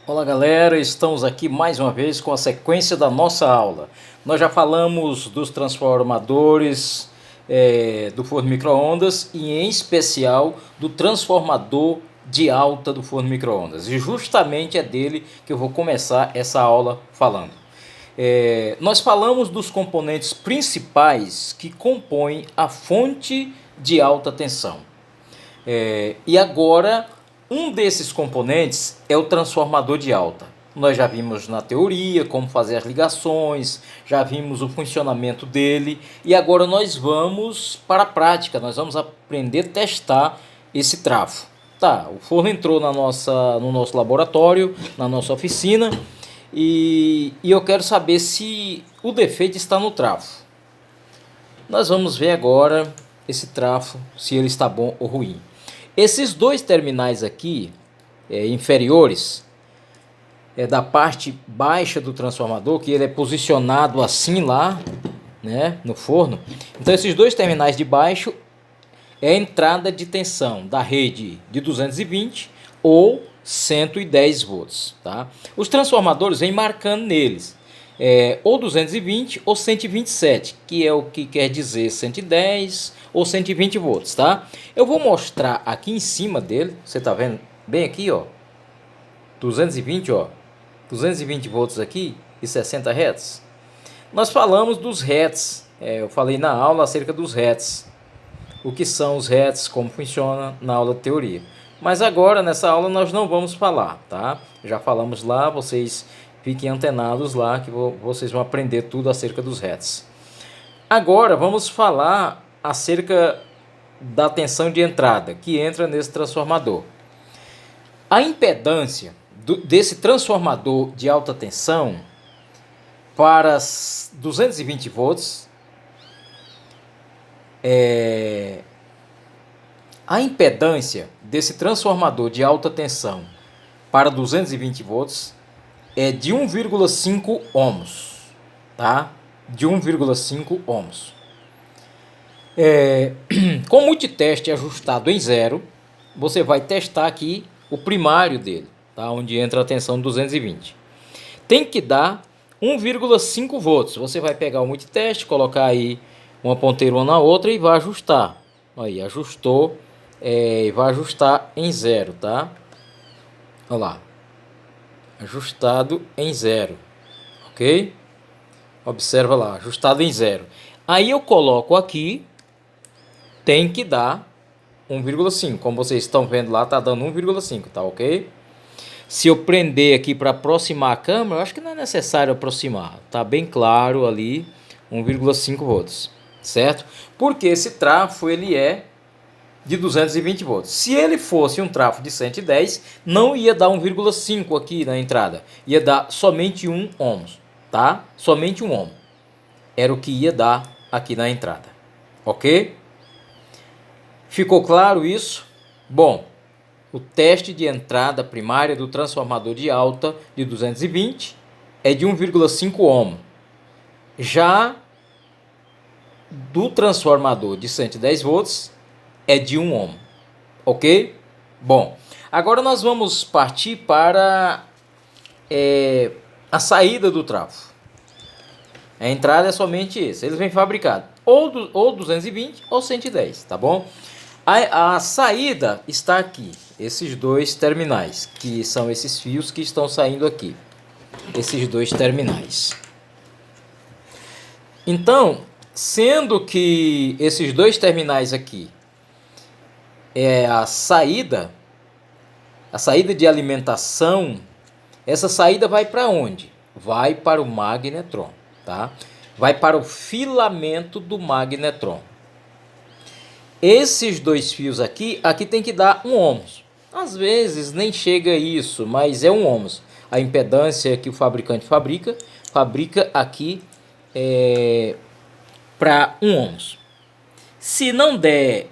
Olá galera, estamos aqui mais uma vez com a sequência da nossa aula. Nós já falamos dos transformadores do forno micro-ondas e em especial do transformador de alta do forno micro-ondas. E justamente é dele que eu vou começar essa aula falando. Nós falamos dos componentes principais que compõem a fonte de alta tensão. E agora, um desses componentes é o transformador de alta. Nós já vimos na teoria como fazer as ligações, já vimos o funcionamento dele e agora nós vamos para a prática, nós vamos aprender a testar esse trafo. Tá, o forno entrou no nosso laboratório, na nossa oficina e eu quero saber se o defeito está no trafo. Nós vamos ver agora esse trafo, se ele está bom ou ruim. Esses dois terminais aqui, inferiores, da parte baixa do transformador, que ele é posicionado assim lá, né, no forno. Então esses dois terminais de baixo é a entrada de tensão da rede de 220 ou 110 volts. Tá? Os transformadores vêm marcando neles. Ou 220 ou 127, que é o que quer dizer 110 ou 120 volts, tá? Eu vou mostrar aqui em cima dele, você tá vendo bem aqui, ó, 220, ó, 220 volts aqui e 60 Hz. Nós falamos dos Hz, eu falei na aula acerca dos Hz, o que são os Hz, como funciona na aula de teoria. Mas agora nessa aula nós não vamos falar, tá? Já falamos lá, vocês fiquem antenados lá que vocês vão aprender tudo acerca dos Hz. Agora vamos falar acerca da tensão de entrada que entra nesse transformador. A impedância desse transformador de alta tensão para 220 volts a impedância desse transformador de alta tensão para 220 volts é de 1,5 ohms, tá? De 1,5 ohms. Com o multiteste ajustado em zero, você vai testar aqui o primário dele, tá? Onde entra a tensão 220. Tem que dar 1,5 volts. Você vai pegar o multiteste, colocar aí uma ponteira uma na outra e vai ajustar. Aí, ajustou, e vai ajustar em zero, tá? Olha lá. Ajustado em zero, ok? Observa lá, ajustado em zero. Aí eu coloco aqui, tem que dar 1,5. Como vocês estão vendo lá, tá dando 1,5, tá ok? Se eu prender aqui para aproximar a câmera, eu acho que não é necessário aproximar. Tá bem claro ali, 1,5 volts, certo? Porque esse trafo ele é de 220 volts. Se ele fosse um trafo de 110, não ia dar 1,5 aqui na entrada. Ia dar somente 1 ohms, tá? Somente 1 ohm. Era o que ia dar aqui na entrada. Ok? Ficou claro isso? Bom, o teste de entrada primária do transformador de alta de 220 é de 1,5 ohm. Já do transformador de 110 volts é de 1 ohm, ok? Bom, agora nós vamos partir para a saída do trafo. A entrada é somente esse, eles vêm fabricados ou 220 ou 110, tá bom? A saída está aqui, esses dois terminais, que são esses fios que estão saindo aqui, esses dois terminais. Então, sendo que esses dois terminais aqui é a saída de alimentação, essa saída vai para onde? Vai para o magnetron, tá? Vai para o filamento do magnetron. Esses dois fios aqui tem que dar 1 ohms. Às vezes nem chega a isso, mas é 1 ohms. A impedância que o fabricante fabrica aqui para 1 ohms. Se não der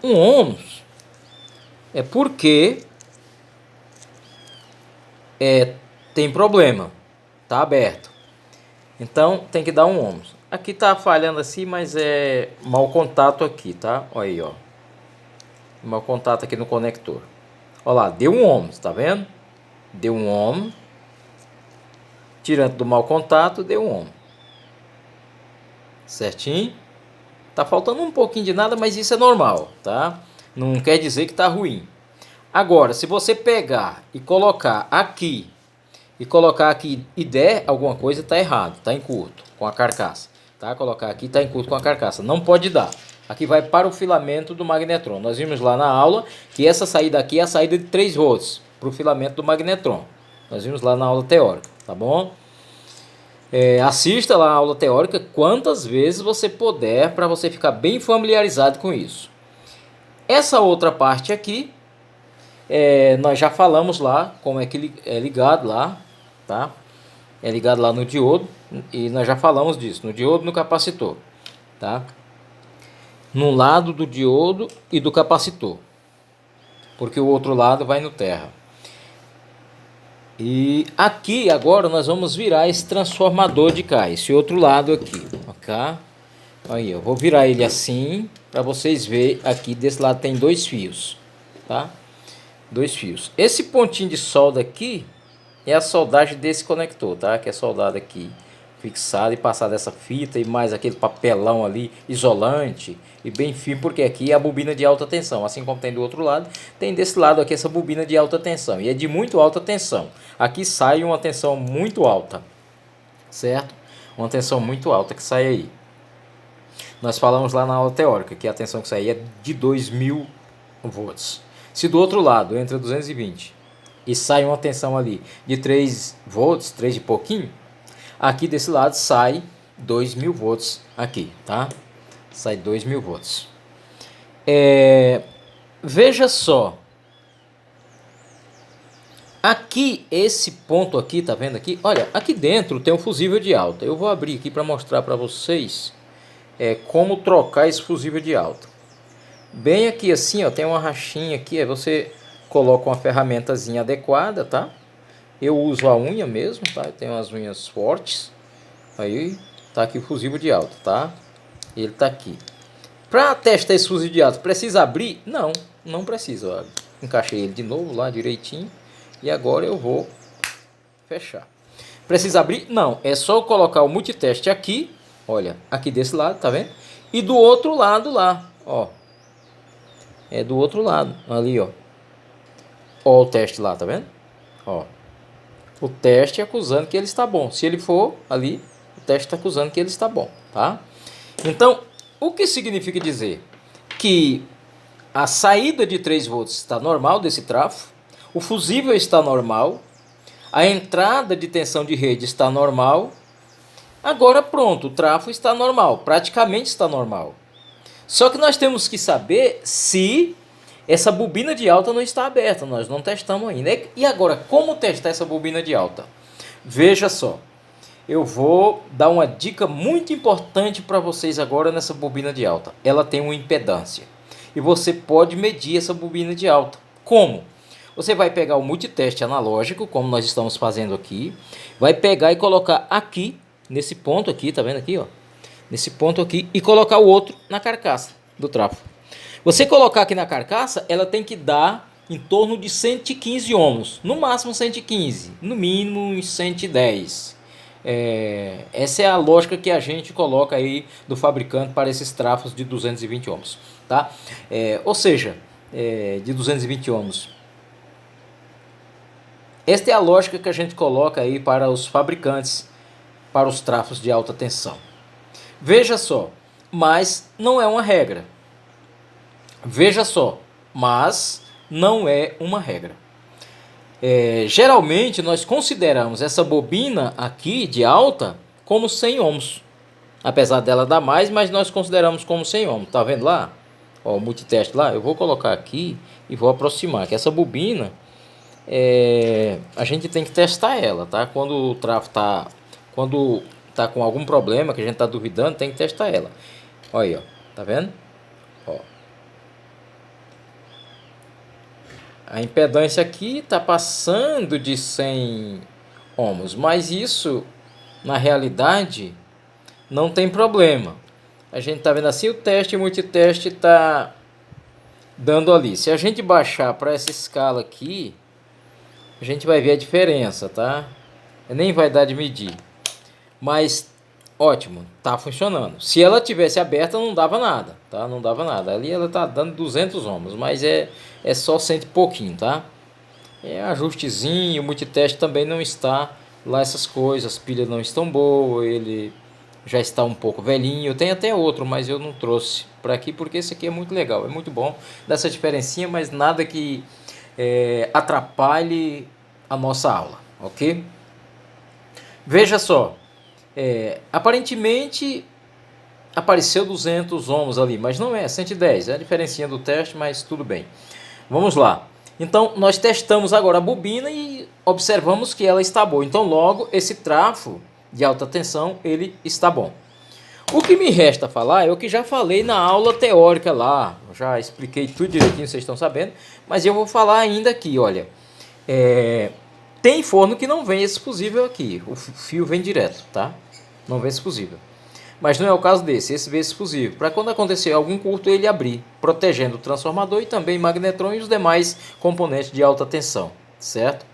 1 ohms, é porque tem problema, tá aberto. Então tem que dar 1 ohms. Aqui tá falhando assim, mas é mau contato aqui, tá? Olha aí, ó. Mau contato aqui no conector. Olha lá, deu 1 ohm, tá vendo? Deu 1 ohm. Tirando do mau contato, deu 1 ohm. Certinho? Tá faltando um pouquinho de nada, mas isso é normal, tá? Não quer dizer que tá ruim. Agora, se você pegar e colocar aqui e der alguma coisa, tá errado, tá em curto com a carcaça, tá? Colocar aqui tá em curto com a carcaça, não pode dar. Aqui vai para o filamento do magnetron. Nós vimos lá na aula que essa saída aqui é a saída de 3 volts para o filamento do magnetron. Nós vimos lá na aula teórica, tá bom? Assista lá a aula teórica quantas vezes você puder para você ficar bem familiarizado com isso. Essa outra parte aqui, nós já falamos lá como é que ele é ligado lá, tá? É ligado lá no diodo e nós já falamos disso, no diodo e no capacitor, tá? No lado do diodo e do capacitor, porque o outro lado vai no terra. E aqui agora nós vamos virar esse transformador de cá, esse outro lado aqui, ok? Aí eu vou virar ele assim para vocês verem. Aqui desse lado tem 2 fios, tá? 2 fios. Esse pontinho de solda aqui é a soldagem desse conector, tá? Que é soldado aqui, fixado e passado essa fita e mais aquele papelão ali isolante e bem firme, porque aqui é a bobina de alta tensão, assim como tem do outro lado, tem desse lado aqui essa bobina de alta tensão e é de muito alta tensão. Aqui sai uma tensão muito alta, certo? Uma tensão muito alta que sai aí. Nós falamos lá na aula teórica que a tensão que sai é de 2000 volts. Se do outro lado entra 220 e sai uma tensão ali de 3 volts, 3 e pouquinho, aqui desse lado sai 2000 volts aqui, tá? Sai 2000 volts. Veja só. Aqui, esse ponto aqui, tá vendo aqui? Olha, aqui dentro tem um fusível de alta. Eu vou abrir aqui para mostrar para vocês como trocar esse fusível de alta. Bem aqui assim, ó, tem uma rachinha aqui, aí você coloca uma ferramentazinha adequada, tá? Eu uso a unha mesmo, tá? Eu tenho as unhas fortes. Aí tá aqui o fusível de alta, tá? Ele tá aqui. Para testar esse fusível de alta, precisa abrir? Não, não precisa. Ó. Encaixei ele de novo lá direitinho. E agora eu vou fechar. Precisa abrir? Não, é só eu colocar o multiteste aqui. Olha, aqui desse lado, tá vendo? E do outro lado lá, ó. É do outro lado, ali, ó. Ó o teste lá, tá vendo? Ó. O teste acusando que ele está bom. Se ele for ali, o teste está acusando que ele está bom, tá? Então, o que significa dizer? Que a saída de 3 volts está normal desse trafo, o fusível está normal, a entrada de tensão de rede está normal. Agora pronto, o trafo está normal, praticamente está normal. Só que nós temos que saber se essa bobina de alta não está aberta, nós não testamos ainda. E agora, como testar essa bobina de alta? Veja só, eu vou dar uma dica muito importante para vocês agora nessa bobina de alta. Ela tem uma impedância e você pode medir essa bobina de alta. Como? Você vai pegar o multiteste analógico, como nós estamos fazendo aqui, vai pegar e colocar aqui, nesse ponto aqui, tá vendo aqui, ó? Nesse ponto aqui, e colocar o outro na carcaça do trafo. Você colocar aqui na carcaça, ela tem que dar em torno de 115 ohms, no máximo 115, no mínimo uns 110. Essa é a lógica que a gente coloca aí do fabricante para esses trafos de 220 ohms, tá? Ou seja, de 220 ohms. Esta é a lógica que a gente coloca aí para os fabricantes, para os trafos de alta tensão. Veja só, mas não é uma regra. Veja só, mas não é uma regra. Geralmente nós consideramos essa bobina aqui de alta como 100 ohms. Apesar dela dar mais, mas nós consideramos como 100 ohms. Tá vendo lá? Ó, o multiteste lá. Eu vou colocar aqui e vou aproximar. Que essa bobina, a gente tem que testar ela, tá? Quando o trafo tá com algum problema, que a gente tá duvidando, tem que testar ela. Olha aí, ó. Tá vendo? Ó. A impedância aqui está passando de 100 ohms, mas isso, na realidade, não tem problema. A gente está vendo assim, o teste multiteste está dando ali. Se a gente baixar para essa escala aqui, a gente vai ver a diferença, tá? Nem vai dar de medir. Mas ótimo, tá funcionando. Se ela tivesse aberta não dava nada, tá? Não dava nada. Ali ela tá dando 200 ohms, mas é só cento e pouquinho, tá? É ajustezinho, o multiteste também não está lá essas coisas, as pilhas não estão boas, ele já está um pouco velhinho. Tem até outro, mas eu não trouxe para aqui porque esse aqui é muito legal, é muito bom, dá essa diferencinha, mas nada que atrapalhe a nossa aula, ok? Veja só, aparentemente apareceu 200 ohms ali, mas não é 110, é a diferencinha do teste, mas tudo bem. Vamos lá. Então nós testamos agora a bobina e observamos que ela está boa. Então logo esse trafo de alta tensão ele está bom. O que me resta falar é o que já falei na aula teórica lá. Eu já expliquei tudo direitinho, vocês estão sabendo. Mas eu vou falar ainda aqui, olha. Tem forno que não vem esse fusível aqui. O fio vem direto, tá? Não vem esse fusível. Mas não é o caso desse. Esse vem esse fusível. Para quando acontecer algum curto, ele abrir. Protegendo o transformador e também magnetron e os demais componentes de alta tensão. Certo?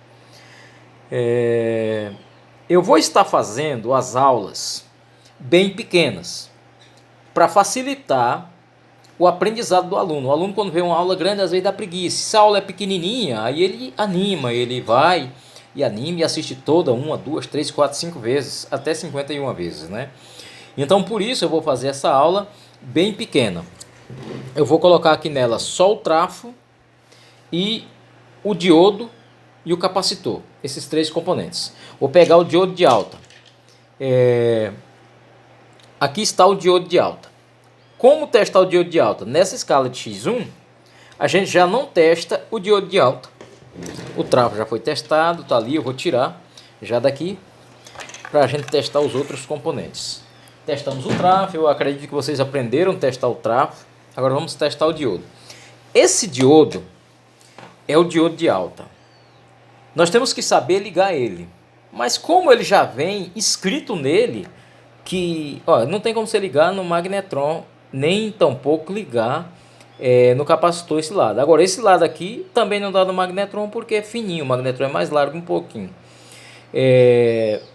Eu vou estar fazendo as aulas bem pequenas, para facilitar o aprendizado do aluno. O aluno, quando vê uma aula grande, às vezes dá preguiça. Se a aula é pequenininha, aí ele anima, ele vai e anima e assiste toda, 1, 2, 3, 4, 5 vezes, até 51 vezes, né? Então, por isso eu vou fazer essa aula bem pequena. Eu vou colocar aqui nela só o trafo e o diodo e o capacitor, esses três componentes. Vou pegar o diodo de alta. Aqui está o diodo de alta. Como testar o diodo de alta? Nessa escala de X1, a gente já não testa o diodo de alta. O trafo já foi testado, está ali, eu vou tirar já daqui para a gente testar os outros componentes. Testamos o trafo, eu acredito que vocês aprenderam a testar o trafo. Agora vamos testar o diodo. Esse diodo é o diodo de alta. Nós temos que saber ligar ele. Mas como ele já vem escrito nele, que não tem como você ligar no magnetron, nem tampouco ligar no capacitor esse lado. Agora esse lado aqui também não dá no magnetron porque é fininho, o magnetron é mais largo um pouquinho.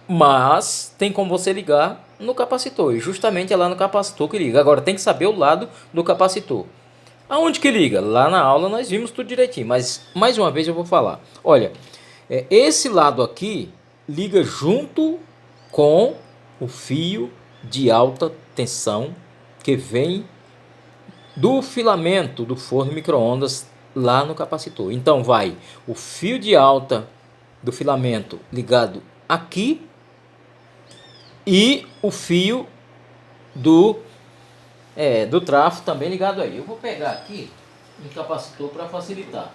Mas tem como você ligar no capacitor, e justamente é lá no capacitor que liga. Agora tem que saber o lado do capacitor. Aonde que liga? Lá na aula nós vimos tudo direitinho, mas mais uma vez eu vou falar. Olha, esse lado aqui liga junto com o fio de alta tensão que vem do filamento do forno micro-ondas lá no capacitor. Então vai o fio de alta do filamento ligado aqui e o fio do trafo também ligado aí. Eu vou pegar aqui um capacitor para facilitar.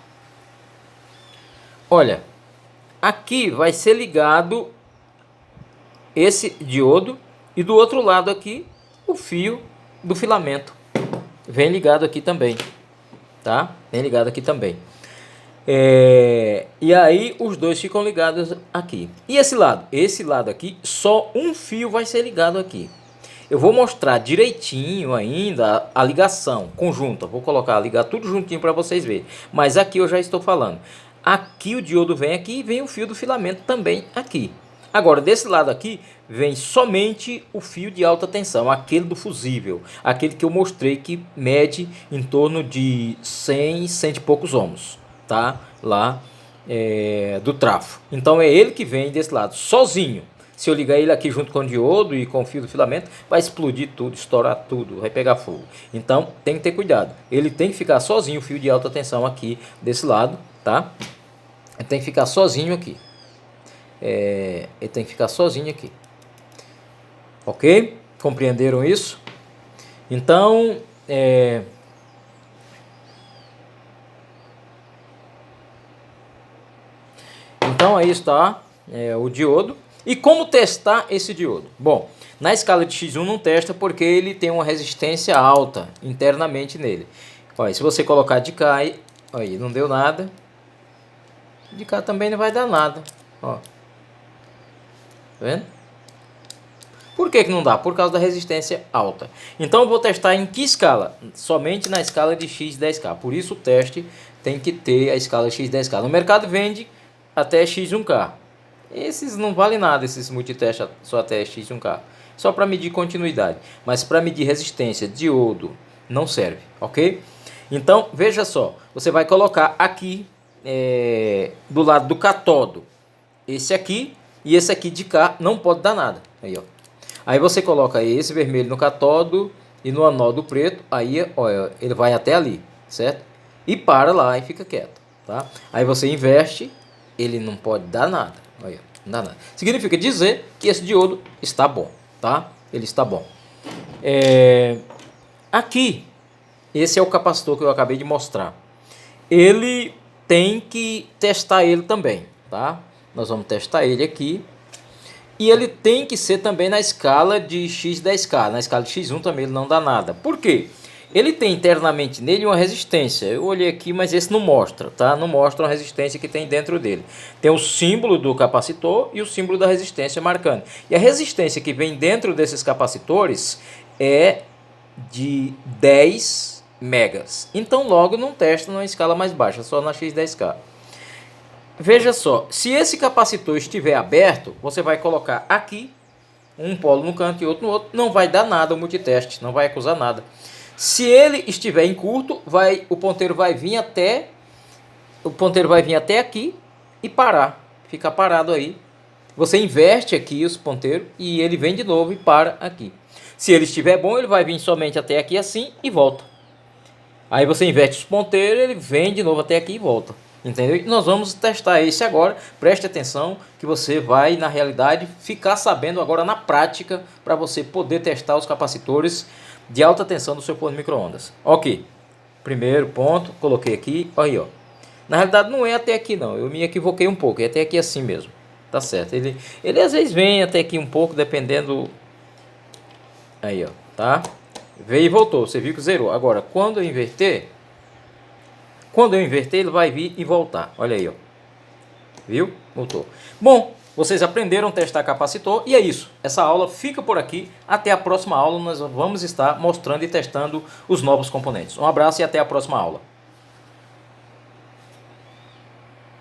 Olha, aqui vai ser ligado esse diodo e do outro lado aqui o fio do filamento vem ligado aqui também, tá? Vem ligado aqui também. E aí os dois ficam ligados aqui. E esse lado? Esse lado aqui, só um fio vai ser ligado aqui. Eu vou mostrar direitinho ainda a ligação conjunta. Vou ligar tudo juntinho para vocês verem. Mas aqui eu já estou falando. Aqui o diodo vem aqui e vem o fio do filamento também aqui. Agora, desse lado aqui, vem somente o fio de alta tensão, aquele do fusível, aquele que eu mostrei que mede em torno de 100, 100 e poucos ohms, tá? Lá do trafo. Então é ele que vem desse lado, sozinho. Se eu ligar ele aqui junto com o diodo e com o fio do filamento, vai explodir tudo, estourar tudo, vai pegar fogo. Então tem que ter cuidado. Ele tem que ficar sozinho, o fio de alta tensão aqui desse lado, tá? Ele tem que ficar sozinho aqui. Ele tem que ficar sozinho aqui. Ok? Compreenderam isso? Então, aí está o diodo. E como testar esse diodo? Bom, na escala de X1 não testa porque ele tem uma resistência alta internamente nele. Olha, se você colocar de cá, aí não deu nada. De cá também não vai dar nada. Ó. Tá vendo? Por que não dá? Por causa da resistência alta. Então eu vou testar em que escala? Somente na escala de x10K. Por isso o teste tem que ter a escala x10K. No mercado vende até x1K. Esses não valem nada, esses multiteste só até x1K. Só para medir continuidade. Mas para medir resistência, diodo, não serve, ok? Então, veja só. Você vai colocar aqui do lado do cátodo. Esse aqui e esse aqui de cá não pode dar nada. Aí, ó. Aí você coloca esse vermelho no cátodo e no anódo preto, aí olha, ele vai até ali, certo? E para lá e fica quieto, tá? Aí você inverte, ele não pode dar nada, olha, não dá nada. Significa dizer que esse diodo está bom, tá? Ele está bom. Aqui, esse é o capacitor que eu acabei de mostrar. Ele tem que testar ele também, tá? Nós vamos testar ele aqui. E ele tem que ser também na escala de x10K. Na escala de x1 também ele não dá nada. Por quê? Ele tem internamente nele uma resistência. Eu olhei aqui, mas esse não mostra, tá? Não mostra a resistência que tem dentro dele. Tem o símbolo do capacitor e o símbolo da resistência marcando. E a resistência que vem dentro desses capacitores é de 10 megas. Então logo não testa numa escala mais baixa, só na x10K. Veja só, se esse capacitor estiver aberto, você vai colocar aqui, um polo no canto e outro no outro, não vai dar nada o multiteste, não vai acusar nada. Se ele estiver em curto, o ponteiro vai vir até aqui e parar, ficar parado aí. Você inverte aqui os ponteiros e ele vem de novo e para aqui. Se ele estiver bom, ele vai vir somente até aqui assim e volta. Aí você inverte os ponteiros, ele vem de novo até aqui e volta. Entendeu? E nós vamos testar esse agora. Preste atenção que você vai, na realidade, ficar sabendo agora na prática para você poder testar os capacitores de alta tensão do seu forno micro-ondas. Ok. Primeiro ponto, coloquei aqui. Aí, ó. Na realidade não é até aqui não. Eu me equivoquei um pouco. É até aqui assim mesmo. Tá certo. Ele às vezes vem até aqui um pouco, dependendo. Aí, ó. Tá? Veio e voltou. Você viu que zerou. Agora, quando eu inverter, ele vai vir e voltar. Olha aí, ó. Viu? Voltou. Bom, vocês aprenderam a testar capacitor e é isso. Essa aula fica por aqui. Até a próxima aula nós vamos estar mostrando e testando os novos componentes. Um abraço e até a próxima aula.